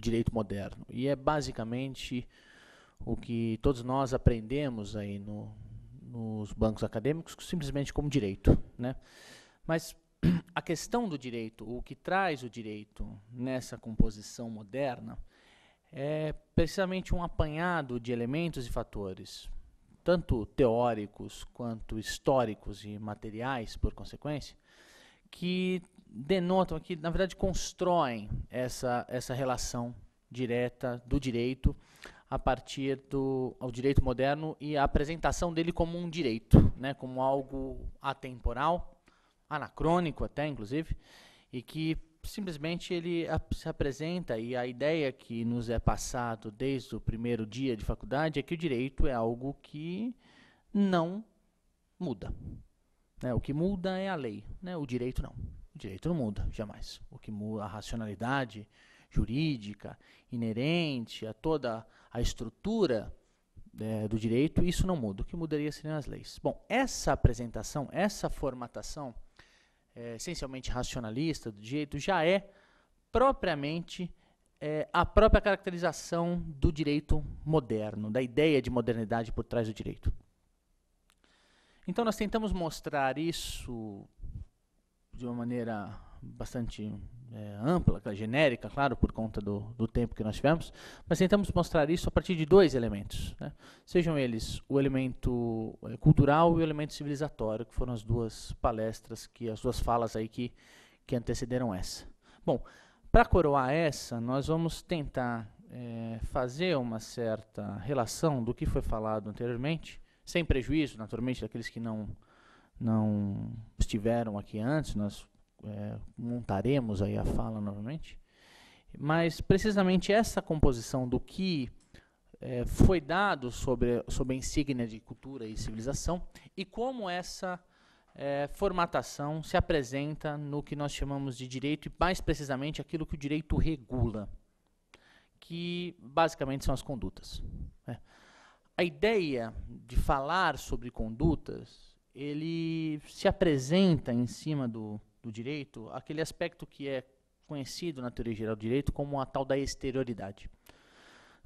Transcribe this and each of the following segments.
direito moderno. E é basicamente o que todos nós aprendemos aí nos bancos acadêmicos simplesmente como direito, né? Mas a questão do direito, o que traz o direito nessa composição moderna, é precisamente um apanhado de elementos e fatores, tanto teóricos quanto históricos e materiais, por consequência, que denotam, que na verdade constroem essa relação direta do direito a partir ao direito moderno e a apresentação dele como um direito, né, como algo atemporal, anacrônico até, inclusive, e que simplesmente ele se apresenta, e a ideia que nos é passado desde o primeiro dia de faculdade é que o direito é algo que não muda. Né? O que muda é a lei, né? O direito não. O direito não muda, jamais. O que muda, a racionalidade jurídica inerente a toda a estrutura do direito, isso não muda. O que mudaria seriam as leis. Bom, essa apresentação, essa formatação essencialmente racionalista do direito já é propriamente a própria caracterização do direito moderno, da ideia de modernidade por trás do direito. Então nós tentamos mostrar isso de uma maneira bastante ampla, genérica, claro, por conta do tempo que nós tivemos, mas tentamos mostrar isso a partir de dois elementos, né? Sejam eles o elemento cultural e o elemento civilizatório, que foram as duas palestras, as duas falas aí que antecederam essa. Bom, para coroar essa, nós vamos tentar fazer uma certa relação do que foi falado anteriormente, sem prejuízo, naturalmente, daqueles que não estiveram aqui antes. Nós montaremos aí a fala novamente, mas precisamente essa composição do que foi dado sobre a insígnia de cultura e civilização e como essa formatação se apresenta no que nós chamamos de direito e mais precisamente aquilo que o direito regula, que basicamente são as condutas. A ideia de falar sobre condutas, ele se apresenta em cima do direito, aquele aspecto que é conhecido na teoria geral do direito como a tal da exterioridade.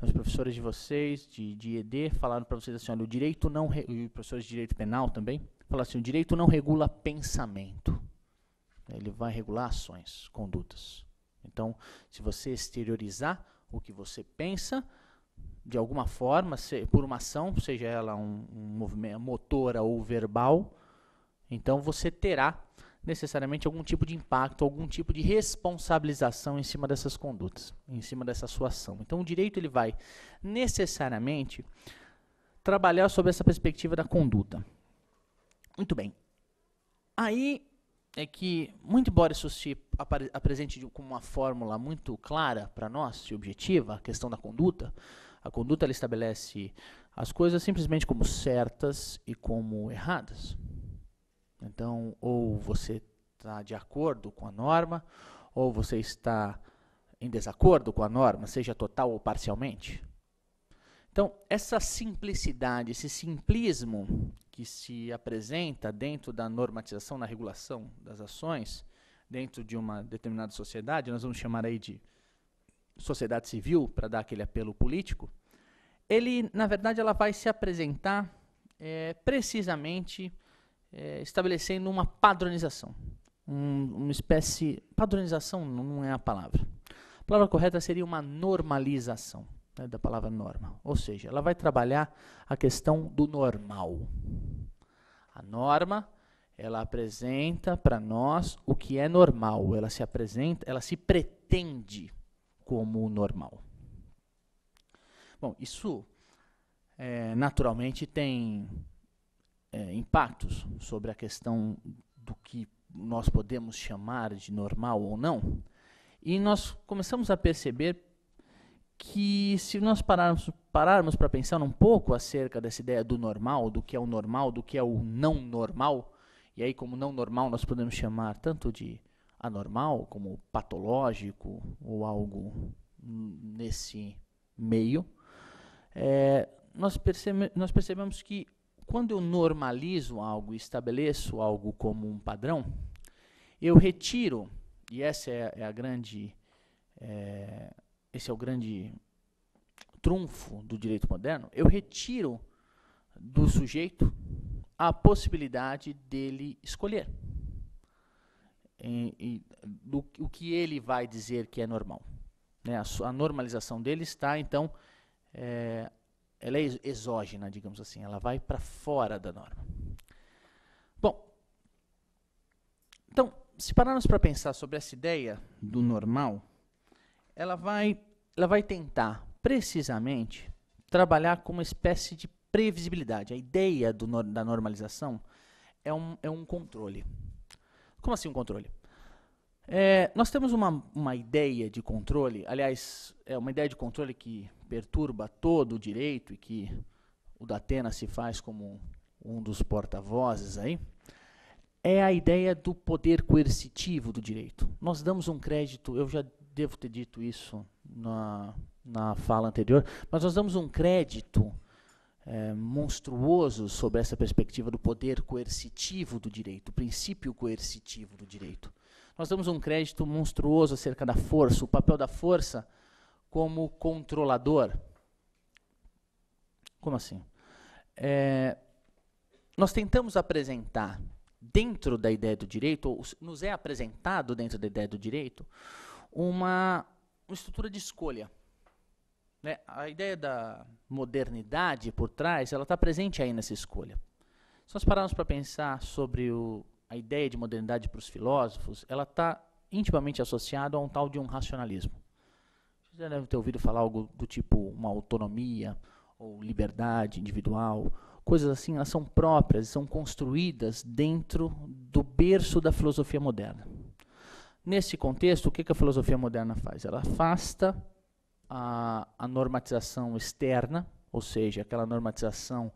Os professores de vocês, de ED, falaram para vocês assim, olha, o direito não, e professores de direito penal também, falaram assim, o direito não regula pensamento, ele vai regular ações, condutas. Então, se você exteriorizar o que você pensa, de alguma forma, por uma ação, seja ela um movimento motora ou verbal, então você terá necessariamente algum tipo de impacto, algum tipo de responsabilização em cima dessas condutas, em cima dessa sua ação. Então o direito ele vai necessariamente trabalhar sobre essa perspectiva da conduta. Muito bem. Aí é que, muito embora isso se apresente como uma fórmula muito clara para nós e objetiva, a questão da conduta, a conduta ela estabelece as coisas simplesmente como certas e como erradas. Então, ou você está de acordo com a norma, ou você está em desacordo com a norma, seja total ou parcialmente. Então, essa simplicidade, esse simplismo que se apresenta dentro da normatização, na regulação das ações, dentro de uma determinada sociedade, nós vamos chamar aí de sociedade civil, para dar aquele apelo político, ele, na verdade, ela vai se apresentar precisamente estabelecendo uma padronização. Uma espécie... Padronização não é a palavra. A palavra correta seria uma normalização, né, da palavra norma. Ou seja, ela vai trabalhar a questão do normal. A norma, ela apresenta para nós o que é normal. Ela se apresenta, ela se pretende como normal. Bom, isso naturalmente tem impactos sobre a questão do que nós podemos chamar de normal ou não, e nós começamos a perceber que se nós pararmos para pensar um pouco acerca dessa ideia do normal, do que é o não normal, e aí como não normal nós podemos chamar tanto de anormal como patológico ou algo nesse meio, nós percebemos que quando eu normalizo algo e estabeleço algo como um padrão, eu retiro, e essa é a grande esse é o grande trunfo do direito moderno, eu retiro do sujeito a possibilidade dele escolher o que ele vai dizer que é normal. Né? A normalização dele está, então, ela é exógena, digamos assim, ela vai para fora da norma. Bom, então, se pararmos para pensar sobre essa ideia do normal, ela vai tentar, precisamente, trabalhar com uma espécie de previsibilidade. A ideia da normalização é um controle. Como assim um controle? Nós temos uma ideia de controle, aliás, é uma ideia de controle que perturba todo o direito e que o Datena se faz como um dos porta-vozes aí, é a ideia do poder coercitivo do direito. Nós damos um crédito, eu já devo ter dito isso na fala anterior, mas nós damos um crédito monstruoso sobre essa perspectiva do poder coercitivo do direito, o princípio coercitivo do direito. Nós damos um crédito monstruoso acerca da força, o papel da força como controlador. Como assim? Nós tentamos apresentar dentro da ideia do direito, ou nos é apresentado dentro da ideia do direito, uma estrutura de escolha. Né? A ideia da modernidade por trás, ela está presente aí nessa escolha. Se nós pararmos para pensar sobre a ideia de modernidade para os filósofos, ela está intimamente associada a um tal de um racionalismo. Vocês já devem ter ouvido falar algo do tipo uma autonomia, ou liberdade individual, coisas assim, elas são próprias, são construídas dentro do berço da filosofia moderna. Nesse contexto, o que a filosofia moderna faz? Ela afasta a normatização externa, ou seja, aquela normatização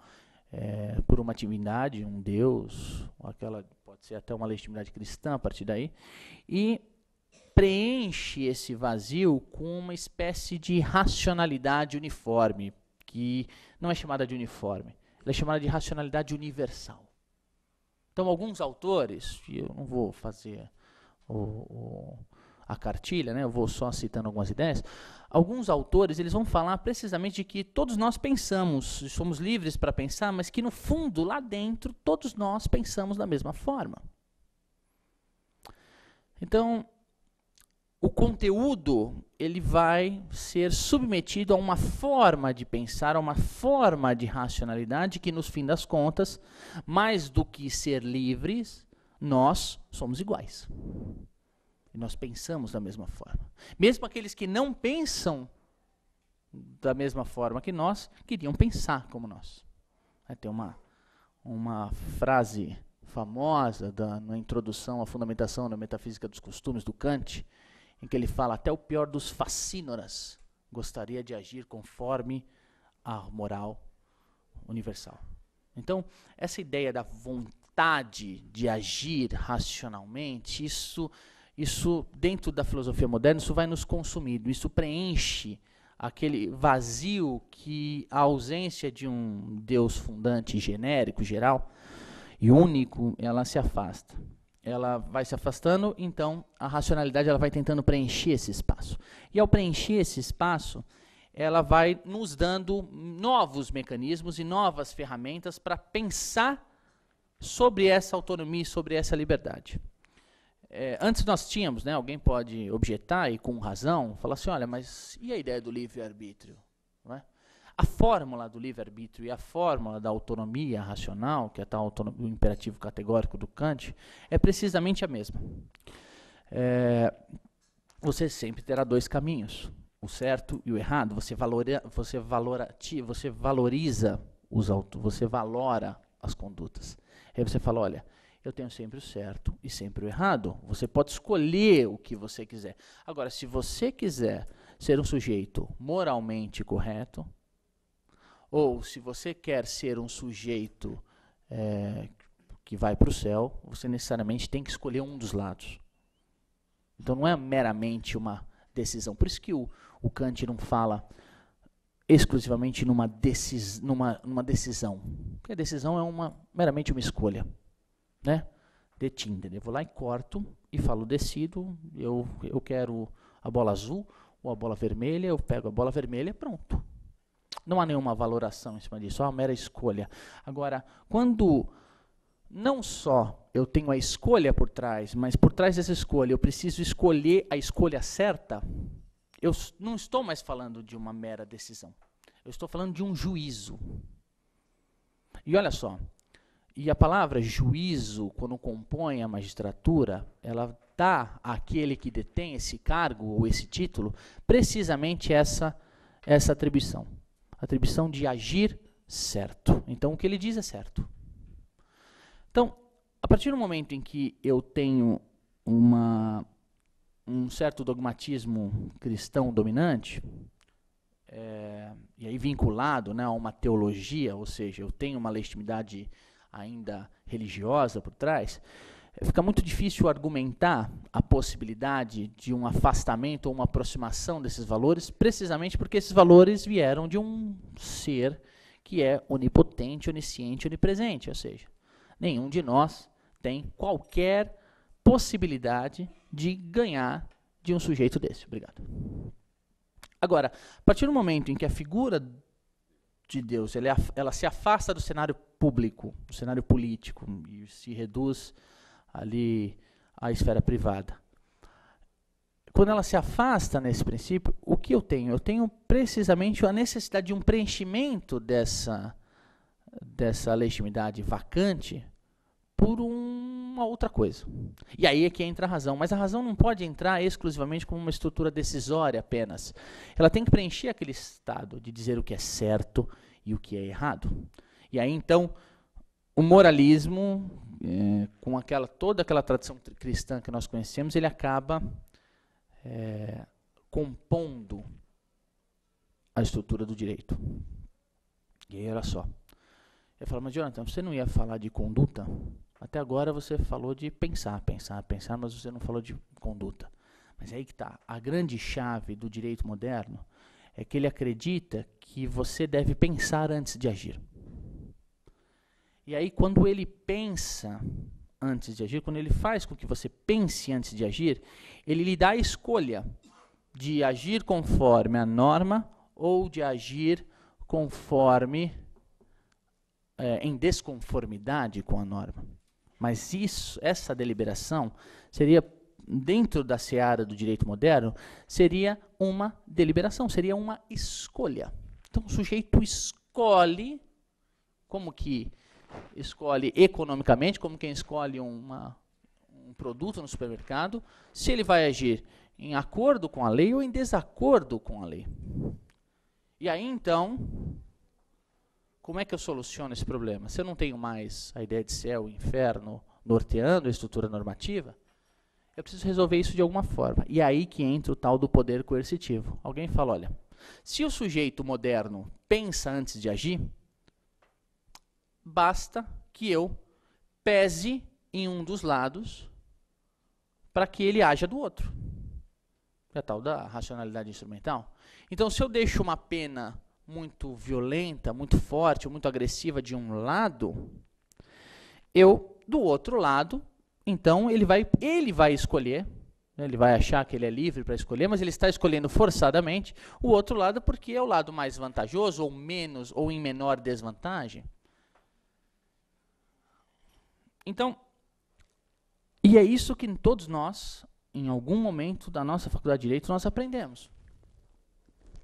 por uma divindade, um Deus, aquela pode ser até uma legitimidade cristã a partir daí, e preenche esse vazio com uma espécie de racionalidade uniforme, que não é chamada de uniforme, ela é chamada de racionalidade universal. Então, alguns autores, e eu não vou fazer a cartilha, né, eu vou só citando algumas ideias, alguns autores eles vão falar precisamente de que todos nós pensamos, somos livres para pensar, mas que no fundo, lá dentro, todos nós pensamos da mesma forma. Então, o conteúdo ele vai ser submetido a uma forma de pensar, a uma forma de racionalidade que, no fim das contas, mais do que ser livres, nós somos iguais. E nós pensamos da mesma forma. Mesmo aqueles que não pensam da mesma forma que nós, queriam pensar como nós. Tem uma frase famosa na introdução à fundamentação da metafísica dos costumes do Kant, em que ele fala, até o pior dos facínoras gostaria de agir conforme a moral universal. Então, essa ideia da vontade de agir racionalmente, isso dentro da filosofia moderna, isso vai nos consumindo, isso preenche aquele vazio que a ausência de um Deus fundante genérico, geral e único, ela se afasta. Ela vai se afastando, então a racionalidade ela vai tentando preencher esse espaço. E ao preencher esse espaço, ela vai nos dando novos mecanismos e novas ferramentas para pensar sobre essa autonomia e sobre essa liberdade. Antes nós tínhamos, né, alguém pode objetar, e com razão, falar assim, olha, mas e a ideia do livre-arbítrio? Não é? A fórmula do livre-arbítrio e a fórmula da autonomia racional, que é o imperativo categórico do Kant, é precisamente a mesma. Você sempre terá dois caminhos, o certo e o errado. Você valora as condutas. Aí você fala, olha, eu tenho sempre o certo e sempre o errado. Você pode escolher o que você quiser. Agora, se você quiser ser um sujeito moralmente correto, ou se você quer ser um sujeito que vai para o céu, você necessariamente tem que escolher um dos lados. Então não é meramente uma decisão. Por isso que o Kant não fala exclusivamente numa decisão. Porque a decisão é meramente uma escolha. Né? De Tinder. Eu vou lá e corto e falo, decido, eu quero a bola azul ou a bola vermelha, eu pego a bola vermelha, pronto. Não há nenhuma valoração em cima disso, há uma mera escolha. Agora, quando não só eu tenho a escolha por trás, mas por trás dessa escolha eu preciso escolher a escolha certa, eu não estou mais falando de uma mera decisão. Eu estou falando de um juízo. E olha só, e a palavra juízo, quando compõe a magistratura, ela dá àquele que detém esse cargo ou esse título precisamente essa atribuição. A atribuição de agir certo. Então, o que ele diz é certo. Então, a partir do momento em que eu tenho um certo dogmatismo cristão dominante, e aí vinculado, né, a uma teologia, ou seja, eu tenho uma legitimidade ainda religiosa por trás, fica muito difícil argumentar a possibilidade de um afastamento ou uma aproximação desses valores, precisamente porque esses valores vieram de um ser que é onipotente, onisciente, onipresente, ou seja, nenhum de nós tem qualquer possibilidade de ganhar de um sujeito desse. Obrigado. Agora, a partir do momento em que a figura de Deus ela se afasta do cenário público, do cenário político, e se reduz ali à esfera privada. Quando ela se afasta nesse princípio, o que eu tenho? Eu tenho precisamente a necessidade de um preenchimento dessa legitimidade vacante por uma outra coisa. E aí é que entra a razão. Mas a razão não pode entrar exclusivamente como uma estrutura decisória apenas. Ela tem que preencher aquele estado de dizer o que é certo e o que é errado. E aí, então, o moralismo, com toda aquela tradição cristã que nós conhecemos, ele acaba compondo a estrutura do direito. E aí, olha só. Eu falo, mas Jonathan, você não ia falar de conduta? Até agora você falou de pensar, mas você não falou de conduta. Mas é aí que está. A grande chave do direito moderno é que ele acredita que você deve pensar antes de agir. E aí, quando ele pensa antes de agir, quando ele faz com que você pense antes de agir, ele lhe dá a escolha de agir conforme a norma ou de agir conforme, em desconformidade com a norma. Mas essa deliberação seria, dentro da seara do direito moderno, seria uma deliberação, seria uma escolha. Então, o sujeito escolhe, como que escolhe economicamente, como quem escolhe um produto no supermercado, se ele vai agir em acordo com a lei ou em desacordo com a lei. E aí, então, como é que eu soluciono esse problema? Se eu não tenho mais a ideia de céu e inferno norteando a estrutura normativa, eu preciso resolver isso de alguma forma. E é aí que entra o tal do poder coercitivo. Alguém fala, olha, se o sujeito moderno pensa antes de agir, basta que eu pese em um dos lados para que ele haja do outro. É a tal da racionalidade instrumental. Então, se eu deixo uma pena muito violenta, muito forte, muito agressiva de um lado, do outro lado, então ele vai escolher, né, ele vai achar que ele é livre para escolher, mas ele está escolhendo forçadamente o outro lado porque é o lado mais vantajoso, ou menos, ou em menor desvantagem. Então, e é isso que todos nós, em algum momento da nossa faculdade de Direito, nós aprendemos.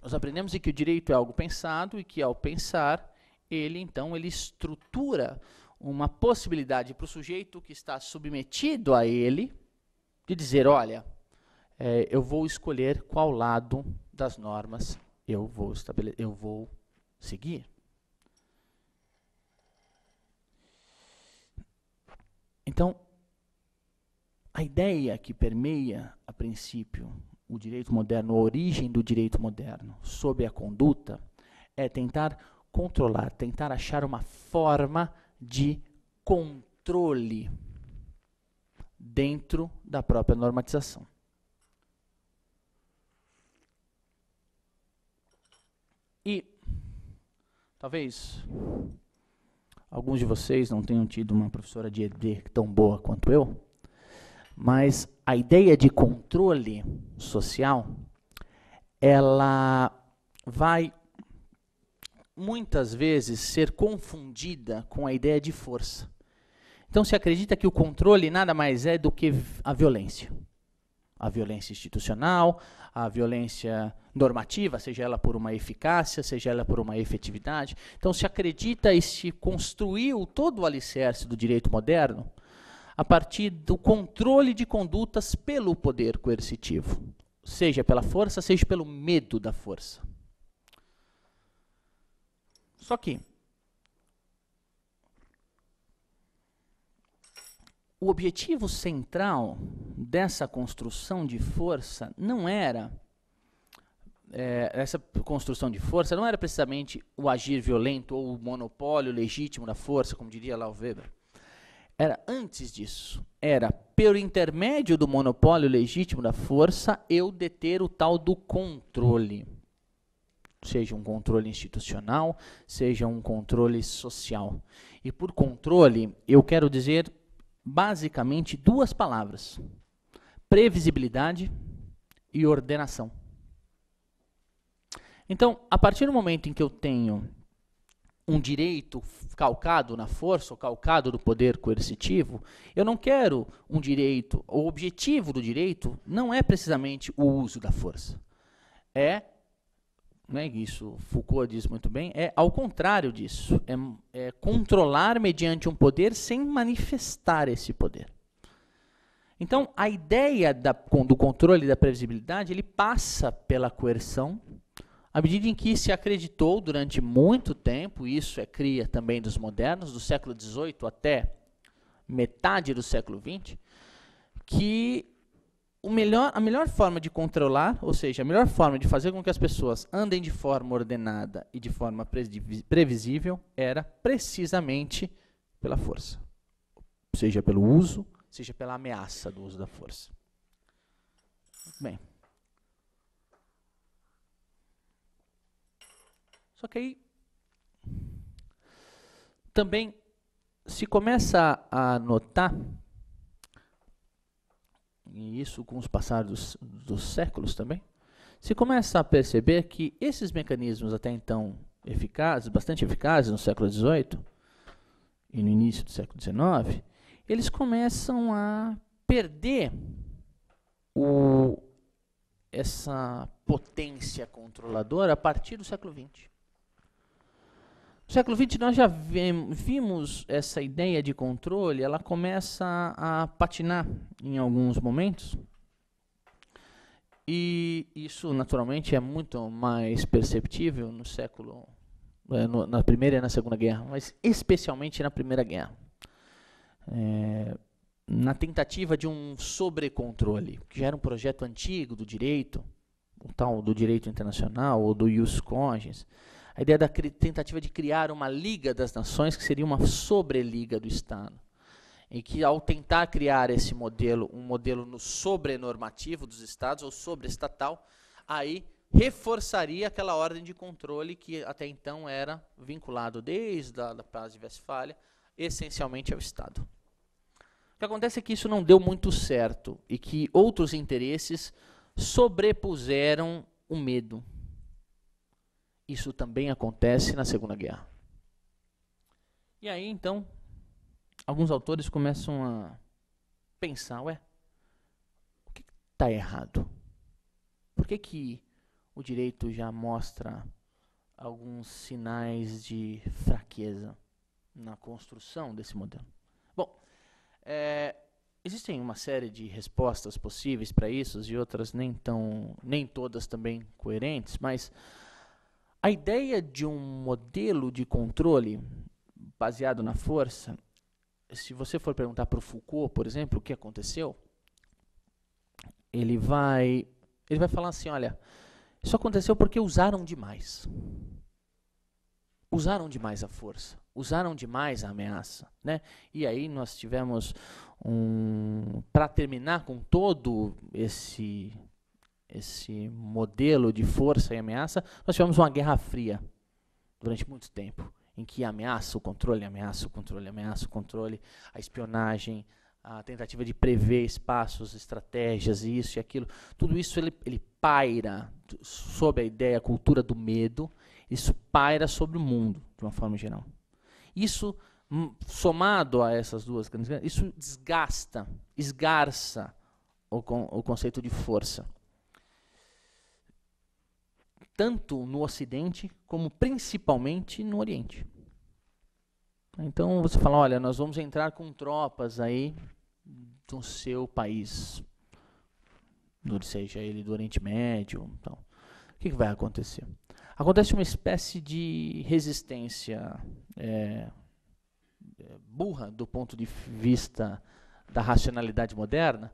Nós aprendemos que o direito é algo pensado e que, ao pensar, ele estrutura uma possibilidade para o sujeito que está submetido a ele de dizer, olha, eu vou escolher qual lado das normas eu vou seguir. Então, a ideia que permeia, a princípio, o direito moderno, a origem do direito moderno sobre a conduta, é tentar controlar, tentar achar uma forma de controle dentro da própria normatização. E talvez alguns de vocês não tenham tido uma professora de ED tão boa quanto eu, mas a ideia de controle social ela vai muitas vezes ser confundida com a ideia de força. Então se acredita que o controle nada mais é do que a violência. A violência institucional, a violência normativa, seja ela por uma eficácia, seja ela por uma efetividade. Então se acredita e se construiu todo o alicerce do direito moderno a partir do controle de condutas pelo poder coercitivo, seja pela força, seja pelo medo da força. Só que o objetivo central dessa construção de força não era, essa construção de força não era precisamente o agir violento ou o monopólio legítimo da força, como diria lá o Weber. Era antes disso, era pelo intermédio do monopólio legítimo da força eu deter o tal do controle. Seja um controle institucional, seja um controle social. E por controle eu quero dizer basicamente duas palavras: previsibilidade e ordenação. Então, a partir do momento em que eu tenho um direito calcado na força, ou calcado no poder coercitivo, eu não quero um direito, o objetivo do direito não é precisamente o uso da força. Isso Foucault diz muito bem, é ao contrário disso, é controlar mediante um poder sem manifestar esse poder. Então, a ideia do controle e da previsibilidade, ele passa pela coerção, à medida em que se acreditou durante muito tempo, isso é cria também dos modernos, do século XVIII até metade do século XX, que a melhor forma de controlar, ou seja, a melhor forma de fazer com que as pessoas andem de forma ordenada e de forma previsível, era precisamente pela força. Seja pelo uso, seja pela ameaça do uso da força. Bem. Só que aí também se começa a notar, e isso com os passados dos séculos também, se começa a perceber que esses mecanismos até então eficazes, bastante eficazes no século XVIII e no início do século XIX, eles começam a perder essa potência controladora a partir do século XX. No século XX nós já vimos essa ideia de controle, ela começa a patinar em alguns momentos, e isso naturalmente é muito mais perceptível no século, na Primeira e na Segunda Guerra, mas especialmente na Primeira Guerra. Na tentativa de um sobrecontrole, que já era um projeto antigo do direito, o tal do direito internacional ou do ius cogens, a ideia da tentativa de criar uma Liga das Nações, que seria uma sobreliga do Estado, em que, ao tentar criar esse modelo, um modelo no sobrenormativo dos Estados, ou sobreestatal, aí reforçaria aquela ordem de controle que até então era vinculado desde a Paz de Westfália, essencialmente ao Estado. O que acontece é que isso não deu muito certo, e que outros interesses sobrepuseram o medo. Isso também acontece na Segunda Guerra. E aí, então, alguns autores começam a pensar, o que está errado? Por que o direito já mostra alguns sinais de fraqueza na construção desse modelo? Bom, existem uma série de respostas possíveis para isso, e outras nem todas também coerentes, mas a ideia de um modelo de controle baseado na força, se você for perguntar para o Foucault, por exemplo, o que aconteceu, ele vai falar assim, olha, isso aconteceu porque usaram demais. Usaram demais a força, usaram demais a ameaça, né? E aí nós tivemos para terminar com todo esse modelo de força e ameaça, nós tivemos uma Guerra Fria durante muito tempo, em que ameaça o controle, ameaça o controle, ameaça o controle, a espionagem, a tentativa de prever espaços, estratégias, isso e aquilo, tudo isso ele paira sobre a ideia, a cultura do medo, isso paira sobre o mundo, de uma forma geral. Isso, somado a essas duas grandes, isso desgasta, esgarça o conceito de força. Tanto no Ocidente, como principalmente no Oriente. Então você fala, olha, nós vamos entrar com tropas aí no seu país, seja ele do Oriente Médio. Então, o que vai acontecer? Acontece uma espécie de resistência burra do ponto de vista da racionalidade moderna,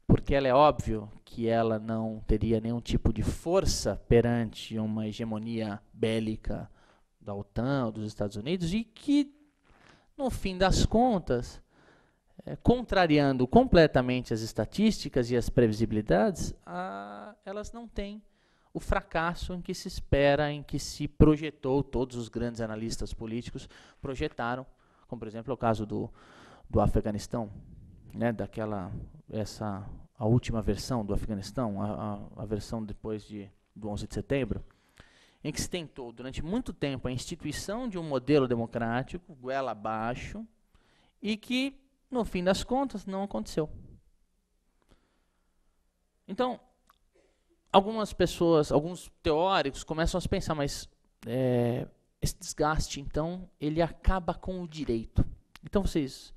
porque ela é óbvio que ela não teria nenhum tipo de força perante uma hegemonia bélica da OTAN ou dos Estados Unidos, e que, no fim das contas, contrariando completamente as estatísticas e as previsibilidades, elas não têm o fracasso em que se espera, em que se projetou, todos os grandes analistas políticos projetaram, como por exemplo o caso do Afeganistão, né, a última versão do Afeganistão, a versão depois do 11 de setembro, em que se tentou durante muito tempo a instituição de um modelo democrático, goela abaixo, e que, no fim das contas, não aconteceu. Então, algumas pessoas, alguns teóricos começam a se pensar, mas esse desgaste, então, ele acaba com o direito. Então, se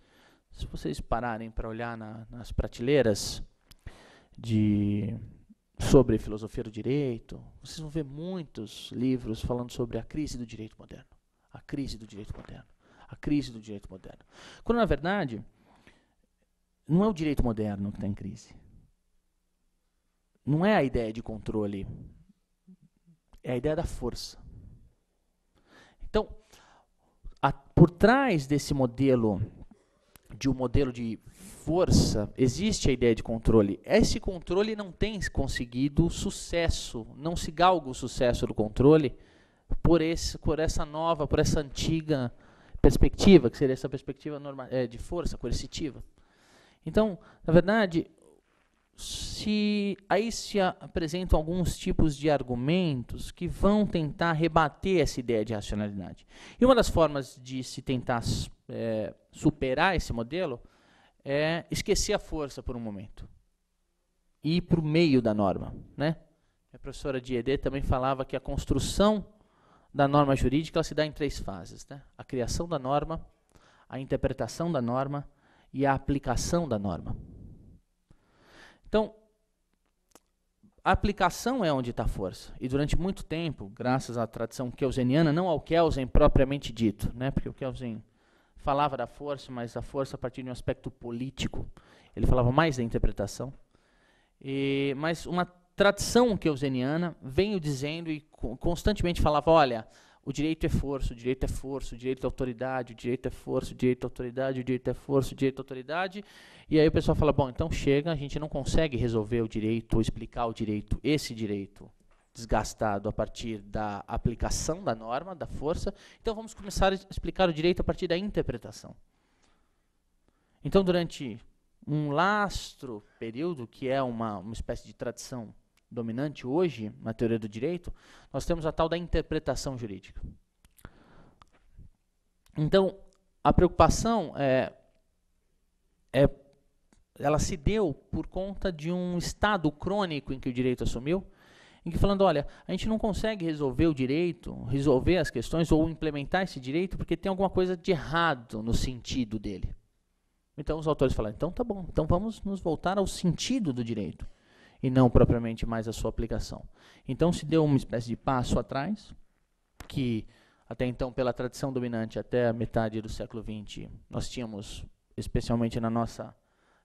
vocês pararem para olhar nas prateleiras sobre filosofia do direito, vocês vão ver muitos livros falando sobre a crise do direito moderno. A crise do direito moderno. A crise do direito moderno. Quando, na verdade, não é o direito moderno que está em crise. Não é a ideia de controle. É a ideia da força. Então, por trás desse modelo, de um modelo de força, existe a ideia de controle. Esse controle não tem conseguido sucesso, não se galga o sucesso do controle por essa antiga perspectiva, que seria essa perspectiva de força coercitiva. Então, na verdade, aí se apresentam alguns tipos de argumentos que vão tentar rebater essa ideia de racionalidade. E uma das formas de se tentar superar esse modelo é esquecer a força por um momento e ir para o meio da norma, né? A professora Diede também falava que a construção da norma jurídica ela se dá em 3 fases, né? A criação da norma, a interpretação da norma e a aplicação da norma. Então, a aplicação é onde está a força. E durante muito tempo, graças à tradição kelseniana, não ao Kelsen propriamente dito, né? Porque o Kelsen falava da força, mas a força a partir de um aspecto político. Ele falava mais da interpretação. Mas uma tradição kelseniana veio dizendo e constantemente falava, olha, o direito é força, o direito é força, o direito é autoridade, o direito é força, o direito é autoridade, o direito é força, o direito é autoridade. E aí o pessoal fala, bom, então chega, a gente não consegue resolver o direito, ou explicar o direito, esse direito desgastado a partir da aplicação da norma, da força, então vamos começar a explicar o direito a partir da interpretação. Então, durante um lastro período, que é uma espécie de tradição dominante hoje na teoria do direito, nós temos a tal da interpretação jurídica. Então, a preocupação ela se deu por conta de um estado crônico em que o direito assumiu, em que falando, olha, a gente não consegue resolver o direito, resolver as questões ou implementar esse direito porque tem alguma coisa de errado no sentido dele. Então os autores falaram, então tá bom, então vamos nos voltar ao sentido do direito e não propriamente mais a sua aplicação. Então se deu uma espécie de passo atrás, que até então pela tradição dominante até a metade do século XX, nós tínhamos, especialmente na nossa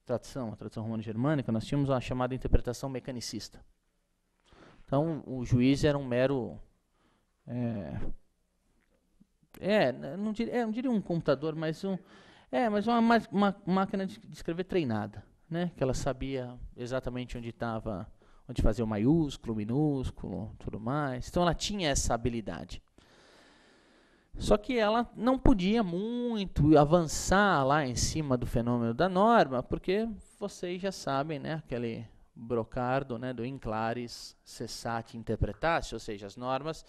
tradição, a tradição romano-germânica, nós tínhamos a chamada interpretação mecanicista. Então, o juiz era um mero... não diria um computador, mas uma máquina de escrever treinada, né? Que ela sabia exatamente onde estava, onde fazer o maiúsculo, o minúsculo, tudo mais. Então, ela tinha essa habilidade. Só que ela não podia muito avançar lá em cima do fenômeno da norma, porque vocês já sabem, né? Brocardo, né, do in claris cessate interpretatio, ou seja, as normas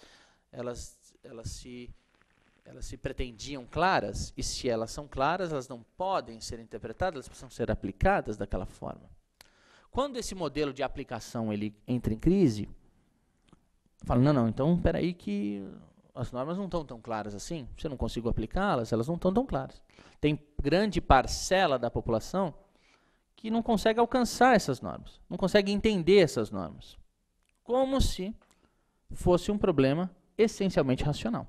elas se pretendiam claras, e se elas são claras, elas não podem ser interpretadas, elas precisam ser aplicadas daquela forma. Quando esse modelo de aplicação ele entra em crise, fala, não, então espera aí que as normas não estão tão claras assim, se eu não consigo aplicá-las, elas não estão tão claras. Tem grande parcela da população que não consegue alcançar essas normas, não consegue entender essas normas, como se fosse um problema essencialmente racional.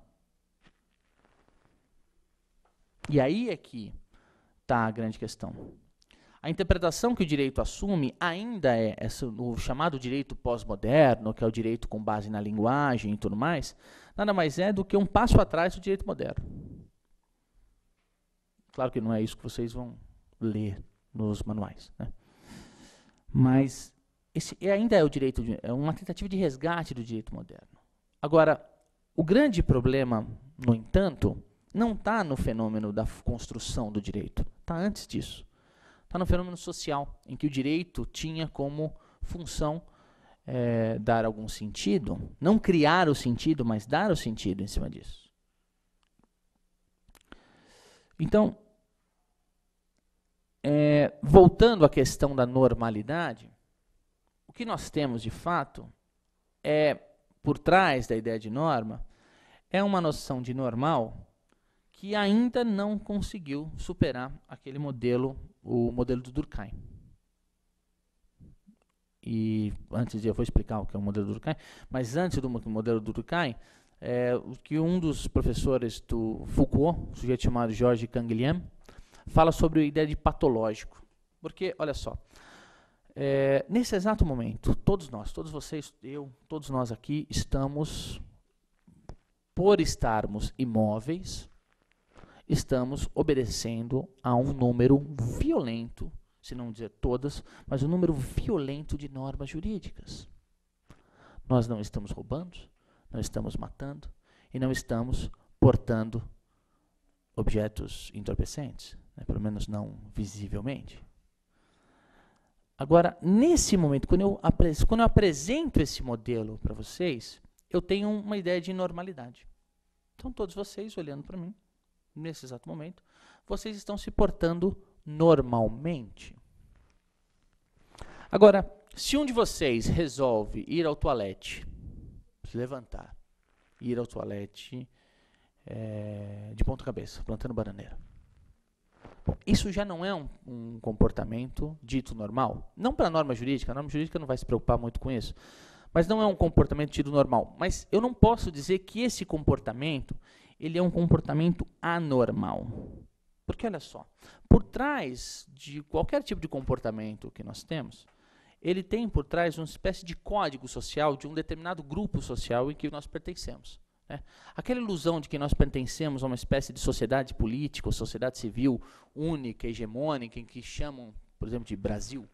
E aí é que está a grande questão. A interpretação que o direito assume ainda é o chamado direito pós-moderno, que é o direito com base na linguagem e tudo mais, nada mais é do que um passo atrás do direito moderno. Claro que não é isso que vocês vão ler nos manuais, né? Mas esse ainda é o direito, é uma tentativa de resgate do direito moderno. Agora, o grande problema, no entanto, não está no fenômeno da construção do direito, está antes disso. Está no fenômeno social, em que o direito tinha como função dar algum sentido, não criar o sentido, mas dar o sentido em cima disso. Então, voltando à questão da normalidade, o que nós temos de fato por trás da ideia de norma, é uma noção de normal que ainda não conseguiu superar aquele modelo, o modelo do Durkheim. E antes eu vou explicar o que é o modelo do Durkheim, mas antes do modelo do Durkheim, o que um dos professores do Foucault, um sujeito chamado Georges Canguilhem, fala sobre a ideia de patológico. Porque, olha só, nesse exato momento, todos nós, todos vocês, eu, todos nós aqui, estamos, por estarmos imóveis, estamos obedecendo a um número violento, se não dizer todas, mas um número violento de normas jurídicas. Nós não estamos roubando, não estamos matando e não estamos portando objetos entorpecentes, né, pelo menos não visivelmente. Agora, nesse momento, quando eu apresento esse modelo para vocês, eu tenho uma ideia de normalidade. Então, todos vocês, olhando para mim, nesse exato momento, vocês estão se portando normalmente. Agora, se um de vocês resolve ir ao toalete, se levantar, ir ao toalete de ponta cabeça, plantando bananeira. Bom, isso já não é um comportamento dito normal. Não para a norma jurídica não vai se preocupar muito com isso, mas não é um comportamento dito normal. Mas eu não posso dizer que esse comportamento ele é um comportamento anormal. Porque, olha só, por trás de qualquer tipo de comportamento que nós temos, ele tem por trás uma espécie de código social de um determinado grupo social em que nós pertencemos. Aquela ilusão de que nós pertencemos a uma espécie de sociedade política ou sociedade civil única, hegemônica, em que chamam, por exemplo, de Brasil.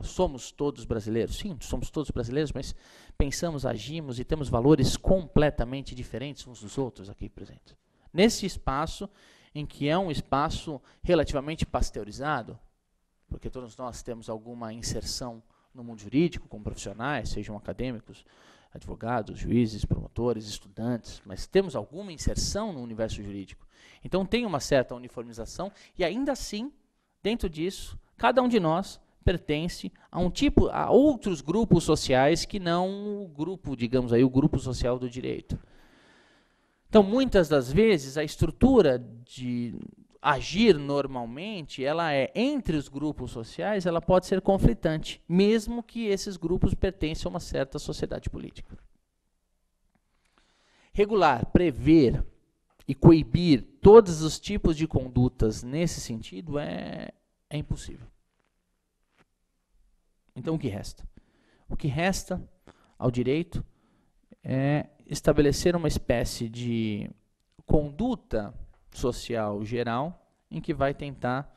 Somos todos brasileiros? Sim, somos todos brasileiros, mas pensamos, agimos e temos valores completamente diferentes uns dos outros aqui presentes. Nesse espaço, em que é um espaço relativamente pasteurizado, porque todos nós temos alguma inserção no mundo jurídico, como profissionais, sejam acadêmicos, advogados, juízes, promotores, estudantes, mas temos alguma inserção no universo jurídico. Então tem uma certa uniformização e ainda assim, dentro disso, cada um de nós pertence a outros grupos sociais que não o grupo, digamos aí, o grupo social do direito. Então, muitas das vezes, a estrutura de agir normalmente, ela entre os grupos sociais, ela pode ser conflitante, mesmo que esses grupos pertençam a uma certa sociedade política. Regular, prever e coibir todos os tipos de condutas nesse sentido é impossível. Então, o que resta? O que resta ao direito é estabelecer uma espécie de conduta social geral em que vai tentar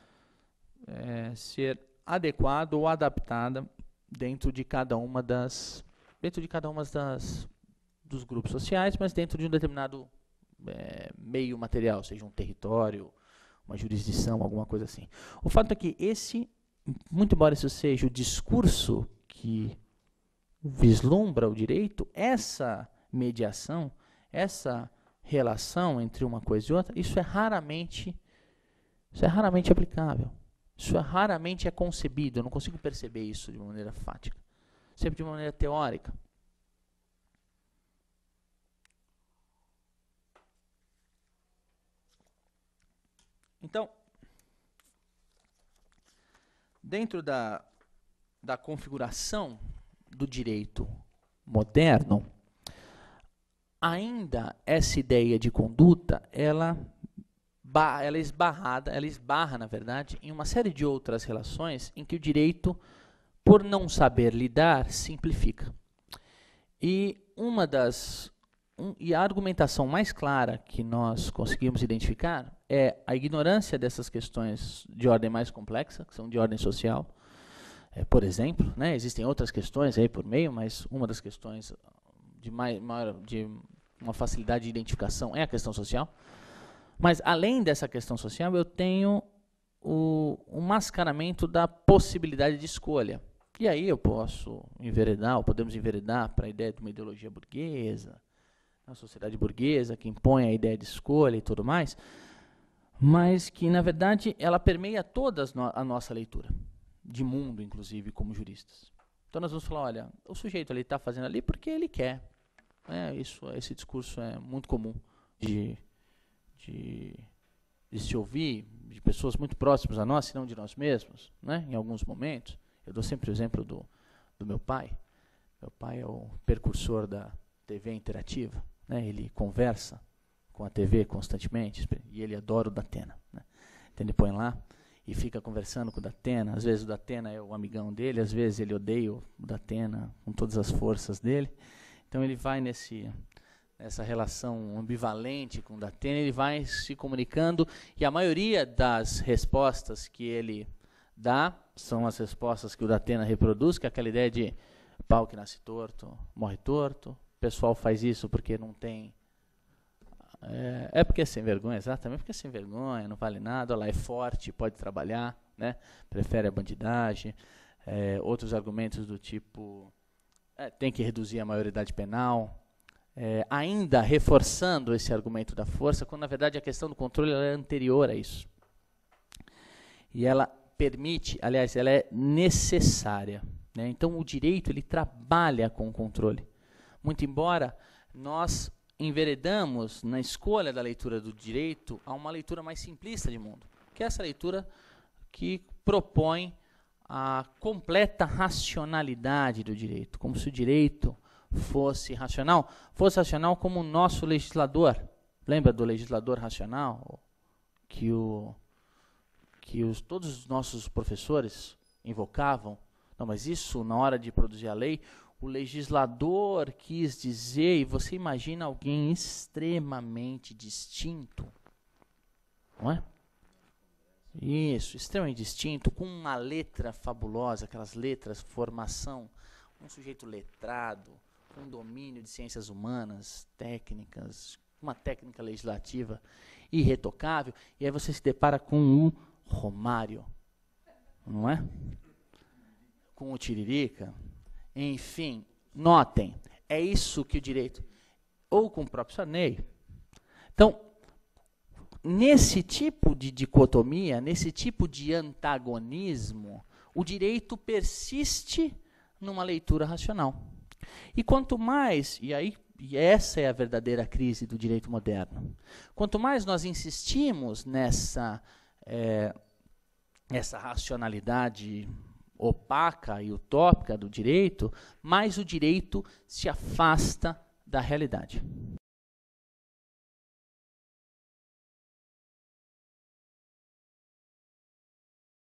ser adequada ou adaptada dentro de cada uma dos grupos sociais, mas dentro de um determinado meio material, seja um território, uma jurisdição, alguma coisa assim. O fato é que esse muito embora isso seja o discurso que vislumbra o direito, essa mediação, essa relação entre uma coisa e outra, isso é raramente aplicável. Isso raramente é concebido. Eu não consigo perceber isso de uma maneira fática. Sempre de uma maneira teórica. Então, dentro da configuração do direito moderno, ainda essa ideia de conduta, ela esbarra, na verdade, em uma série de outras relações em que o direito, por não saber lidar, simplifica. E a argumentação mais clara que nós conseguimos identificar é a ignorância dessas questões de ordem mais complexa, que são de ordem social. Por exemplo, né, existem outras questões aí por meio, mas uma das questões de uma facilidade de identificação é a questão social. Mas, além dessa questão social, eu tenho o mascaramento da possibilidade de escolha. E aí eu posso enveredar, ou podemos enveredar para a ideia de uma ideologia burguesa, uma sociedade burguesa que impõe a ideia de escolha e tudo mais, mas que, na verdade, ela permeia toda a nossa leitura, de mundo, inclusive, como juristas. Então, nós vamos falar, olha, o sujeito está fazendo ali porque ele quer. Esse discurso é muito comum de se ouvir de pessoas muito próximas a nós, se não de nós mesmos, né, em alguns momentos. Eu dou sempre o exemplo do meu pai. Meu pai é o precursor da TV interativa. Né, ele conversa com a TV constantemente, e ele adora o Datena. Né. Então ele põe lá e fica conversando com o Datena. Às vezes o Datena é o amigão dele, às vezes ele odeia o Datena com todas as forças dele. Então ele vai essa relação ambivalente com o Datena, ele vai se comunicando, e a maioria das respostas que ele dá são as respostas que o Datena reproduz, que é aquela ideia de pau que nasce torto, morre torto, o pessoal faz isso porque não tem... porque é sem vergonha, exatamente, porque é sem vergonha, não vale nada, olha lá, é forte, pode trabalhar, né? Prefere a bandidagem, outros argumentos do tipo, tem que reduzir a maioridade penal, ainda reforçando esse argumento da força, quando na verdade a questão do controle ela é anterior a isso. E ela permite, aliás, ela é necessária. Né? Então o direito ele trabalha com o controle. Muito embora nós enveredamos na escolha da leitura do direito a uma leitura mais simplista de mundo, que é essa leitura que propõe a completa racionalidade do direito, como se o direito fosse racional como o nosso legislador. Lembra do legislador racional? Que todos os nossos professores invocavam. Não, mas isso, na hora de produzir a lei, o legislador quis dizer, e você imagina alguém extremamente distinto, não é? Isso, extremamente distinto, com uma letra fabulosa, aquelas letras, formação, um sujeito letrado, com domínio de ciências humanas, técnicas, uma técnica legislativa irretocável, e aí você se depara com um Romário, não é? Com o Tiririca, enfim, notem, é isso que o direito, ou com o próprio Sarney. Então, nesse tipo de dicotomia, nesse tipo de antagonismo, o direito persiste numa leitura racional. E quanto mais, e essa é a verdadeira crise do direito moderno, quanto mais nós insistimos nessa racionalidade opaca e utópica do direito, mais o direito se afasta da realidade.